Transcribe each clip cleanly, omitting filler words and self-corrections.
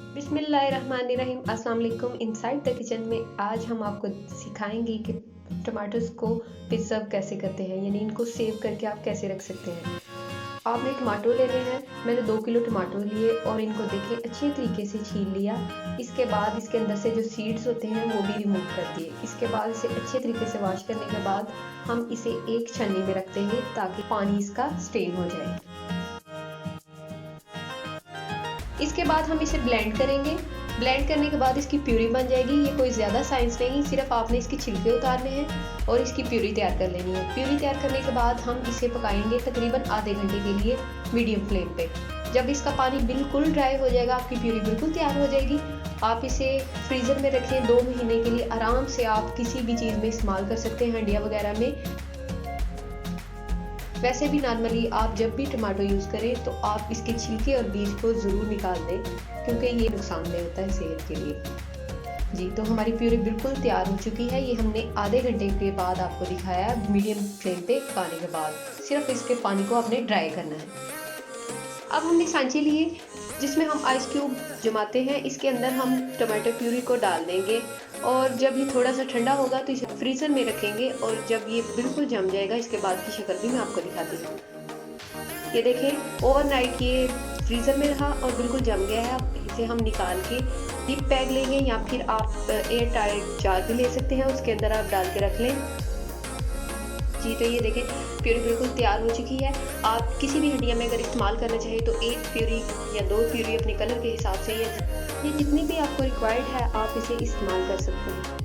बिस्मिल्लाहिर्रहमानिर्रहीम अस्सलाम वालेकुम। इनसाइड द किचन में आज हम आपको सिखाएंगे कि टमाटोस को प्रिजर्व कैसे करते हैं, यानी इनको सेव करके आप कैसे रख सकते हैं। आपने टमाटो लेने हैं। मैंने 2 किलो टमाटो लिए और इनको देखें अच्छे तरीके से छील लिया। इसके बाद इसके अंदर से जो सीड्स होते हैं वो भी रिमूव कर दिए। इसके बाद इसे अच्छे तरीके से वॉश करने के बाद हम इसे एक छन्नी में रख देंगे ताकि पानी इसका स्ट्रेन हो जाए। इसके बाद हम इसे ब्लेंड करेंगे। ब्लेंड करने के बाद इसकी प्यूरी बन जाएगी। ये कोई ज़्यादा साइंस नहीं, सिर्फ आपने इसके छिलके उतारने हैं और इसकी प्यूरी तैयार कर लेनी है। प्यूरी तैयार करने के बाद हम इसे पकाएंगे तकरीबन आधे घंटे के लिए मीडियम फ्लेम पे। जब इसका पानी बिल्कुल ड्राई हो जाएगा, आपकी प्यूरी बिल्कुल तैयार हो जाएगी। आप इसे फ्रीज़र में रखें 2 महीने के लिए। आराम से आप किसी भी चीज़ में इस्तेमाल कर सकते हैं, हंडिया वगैरह में। वैसे भी नॉर्मली आप जब भी टमाटो यूज़ करें तो आप इसके छिलके और बीज को ज़रूर निकाल दें, क्योंकि ये नुकसानदेह होता है सेहत के लिए। जी, तो हमारी प्यूरी बिल्कुल तैयार हो चुकी है। ये हमने आधे घंटे के बाद आपको दिखाया मीडियम फ्लेम पे पकाने के बाद। सिर्फ इसके पानी को आपने ड्राई करना है। अब हमने सांचे लिए जिसमें हम आइस क्यूब जमाते हैं। इसके अंदर हम टमाटो प्यूरी को डाल देंगे और जब ये थोड़ा सा ठंडा होगा तो इसे फ्रीज़र में रखेंगे और जब ये बिल्कुल जम जाएगा इसके बाद की शक्ल भी मैं आपको दिखाती हूँ। ये देखें, ओवरनाइट ये फ्रीज़र में रहा और बिल्कुल जम गया है। अब इसे हम निकाल के डीप पैक लेंगे या फिर आप एयर टाइट जार भी ले सकते हैं, उसके अंदर आप डाल के रख लें। जी, तो ये देखें प्यूरी बिल्कुल तैयार हो चुकी है। आप किसी भी हंडिया में अगर इस्तेमाल करना चाहें तो 1 प्यूरी या 2 प्यूरी अपने कलर के हिसाब से ये जितनी भी आपको रिक्वायर्ड है आप इसे इस्तेमाल कर सकते हैं।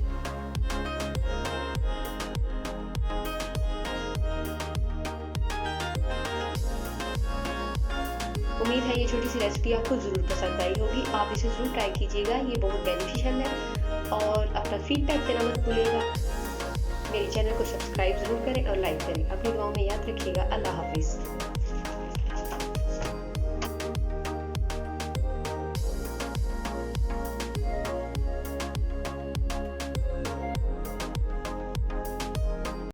उम्मीद है ये छोटी सी रेसिपी आपको ज़रूर पसंद आई होगी। आप इसे ज़रूर ट्राई कीजिएगा, ये बहुत बेनिफिशियल है। और अपना फीडबैक देना मत भूलिएगा। मेरे चैनल को सब्सक्राइब ज़रूर करें और लाइक करें। अपनी दुआओं में याद रखिएगा। अल्लाह हाफिज़।